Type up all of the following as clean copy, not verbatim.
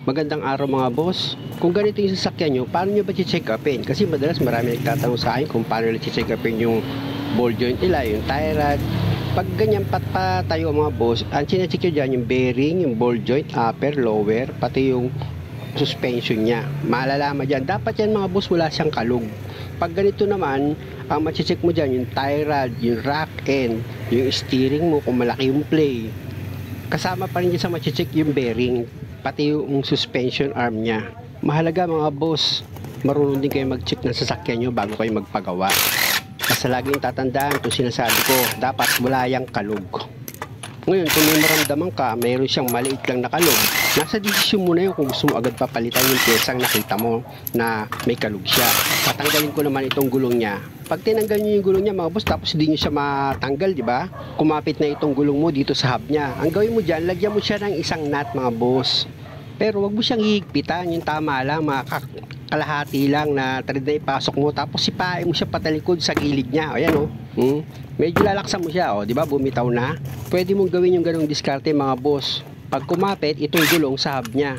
Magandang araw mga boss. Kung ganito yung sasakyan nyo, paano nyo ba check upin? Kasi madalas marami nagtatanong sa akin kung paano nila check upin yung ball joint nila, yung tie rod. Pag ganyan tayo mga boss, ang chinecheck nyo dyan yung bearing, yung ball joint, upper, lower, pati yung suspension nya. Malalaman dyan, dapat yan mga boss wala siyang kalug. Pag ganito naman, ang machecheck mo dyan yung tie rod, yung rack end, yung steering mo kung malaki yung play. Kasama pa rin dyan sa machecheck yung bearing, pati yung suspension arm nya. Mahalaga mga boss, marunong din kayo mag-check ng sasakyan nyo bago kayo magpagawa. Kasi laging tatandaan itong sinasabi ko, dapat wala yang kalug. Ngayon, kung may maramdaman ka, mayroon siyang maliit lang na kalug, nasa desisyon mo na yun kung gusto mo agad papalitan yung pyesang nakita mo na may kalug siya. Tatanggalin ko naman itong gulong niya. Pag tinanggal nyo yung gulong niya mga boss, tapos hindi nyo siya matanggal, di ba? Kumapit na itong gulong mo dito sa hub niya. Ang gawin mo dyan, lagyan mo siya ng isang nut mga boss. Pero wag mo siyang hihigpitan, yung tama lang, kalahati lang na thread na ipasok mo, tapos sipain mo siya patalikod sa gilid niya. Ayan o. Medyo lalaksan mo siya, di ba? Bumitaw na. Pwede mong gawin yung ganong diskarte mga boss. Pag kumapit, itong gulong sa hub niya.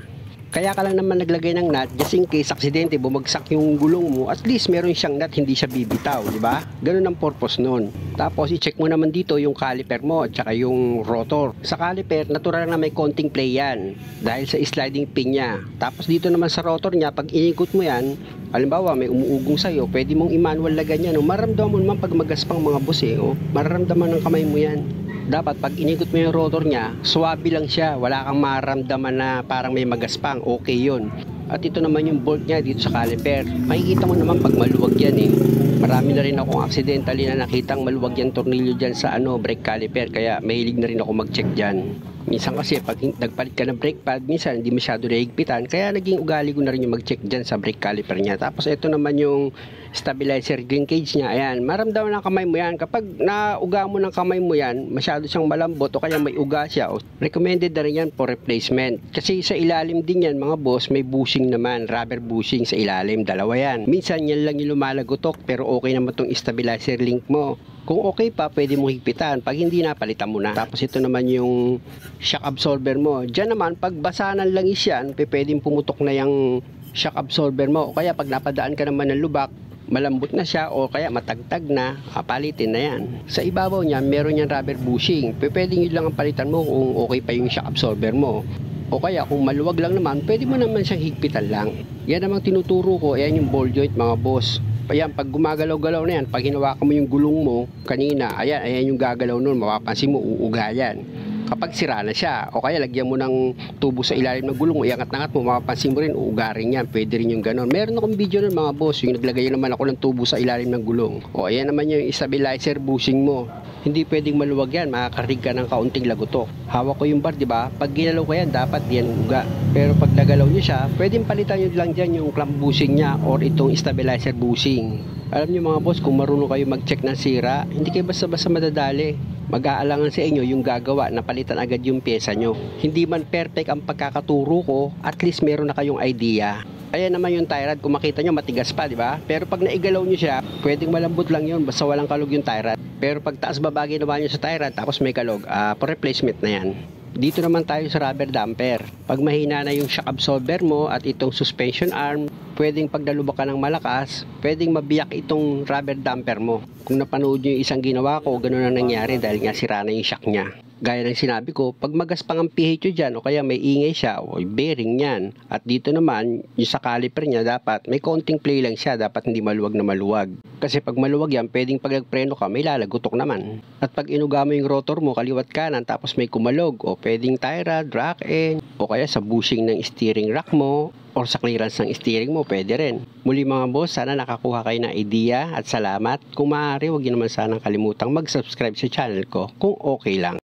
Kaya ka lang naman naglagay ng nut just in case aksidente bumagsak yung gulong mo, at least meron siyang nut, hindi siya bibitaw, di ba? Ganun ang purpose nun. Tapos i-check mo naman dito yung caliper mo at saka yung rotor. Sa caliper, natural na may konting play yan dahil sa sliding pin niya. Tapos dito naman sa rotor niya, pag inikot mo yan, halimbawa may umuugong sa'yo, pwede mong i-manual lagan yan. Mararamdaman mo naman pag magaspang mga boss mararamdaman ng kamay mo yan. Dapat pag inikot mo yung rotor niya, swabe lang siya, wala kang maramdaman na parang may magaspang, okay yun. At ito naman yung bolt niya dito sa caliper. Makikita mo naman pag maluwag yan Marami na rin akong accidentally na nakitang maluwag yung tornilyo dyan sa brake caliper, kaya mahilig na rin ako mag-check dyan. Minsan kasi pag nagpalit ka ng brake pad, minsan hindi masyado nahigpitan, kaya naging ugali ko na rin yung mag-check dyan sa brake caliper niya. Tapos ito naman yung stabilizer linkage niya. Ayan, maramdaman ng kamay mo yan. Kapag nauga mo ng kamay mo yan, masyado siyang malambot o kaya may uga siya, recommended na rin yan for replacement. Kasi sa ilalim din yan mga boss, may bushing naman, rubber bushing sa ilalim, dalawa yan. Minsan yan lang yung lumalagotok, pero okay naman tong stabilizer link mo. Kung okay pa, pwede mong higpitan. Pag hindi na, palitan mo na. Tapos ito naman yung shock absorber mo. Diyan naman, pag basahan lang yan, pwedeng pumutok na yung shock absorber mo. O kaya pag napadaan ka naman ng lubak, malambot na siya o kaya matagtag na, palitin na yan. Sa ibabaw niya, meron yung rubber bushing. Pwedeng yun lang ang palitan mo kung okay pa yung shock absorber mo. O kaya kung maluwag lang naman, pwede mo naman siyang higpitan lang. Yan namang tinuturo ko, ayan yung ball joint mga boss. Ayan, pag gumagalaw-galaw na yan, pag hinawakan mo yung gulong mo kanina, ayan yung gagalaw nun, mapapansin mo, uuga yan. Kapag sira na siya, o kaya lagyan mo ng tubo sa ilalim ng gulong mo, iangat-angat mo, mapapansin mo rin, uuga rin yan. Pwede rin yung ganon. Meron akong video nun mga boss, yung naglagay naman ako ng tubo sa ilalim ng gulong. O ayan naman yung stabilizer bushing mo. Hindi pwedeng maluwag yan, makakarig ka ng kaunting lagotok. Hawak ko yung bar, di ba? Pag ginalaw ko yan, dapat yan uga. Pero pag nagalaw nyo siya, pwedeng palitan nyo lang dyan yung clamp bushing niya or itong stabilizer bushing. Alam nyo mga boss, kung marunong kayo mag-check ng sira, hindi kayo basta-basta madadali. Mag-aalangan sa inyo yung gagawa na palitan agad yung pyesa nyo. Hindi man perfect ang pagkakaturo ko, at least meron na kayong idea. Ayan naman yung tie rod, kung makita nyo matigas pa, di ba? Pero pag naigalaw nyo siya, pwedeng malambot lang yun, basta walang kalog yung tie rod. Pero pag taas baba ginawa nyo sa tie rod, tapos may kalog, for replacement na yan. Dito naman tayo sa rubber damper. Pag mahina na yung shock absorber mo at itong suspension arm, pwedeng pag nalubak ka ng malakas, pwedeng mabiyak itong rubber damper mo. Kung napanood nyo yung isang ginawa ko, ganun ang nangyari dahil nga sira na yung shock niya. Gaya ng sinabi ko, pag magaspang ang pH dyan o kaya may ingay siya o bearing yan. At dito naman, yung sa caliper niya, dapat may konting play lang siya, dapat hindi maluwag na maluwag. Kasi pag maluwag yan, pwedeng pag nagpreno ka, may lalagutok naman. At pag inuga mo yung rotor mo, kaliwat kanan, tapos may kumalog, o pwedeng tie rod, rack end, o kaya sa bushing ng steering rack mo, or sa clearance ng steering mo, pwede rin. Muli mga boss, sana nakakuha kayo ng idea at salamat. Kung maaari, huwag niyo naman sanang kalimutang mag-subscribe sa channel ko kung okay lang.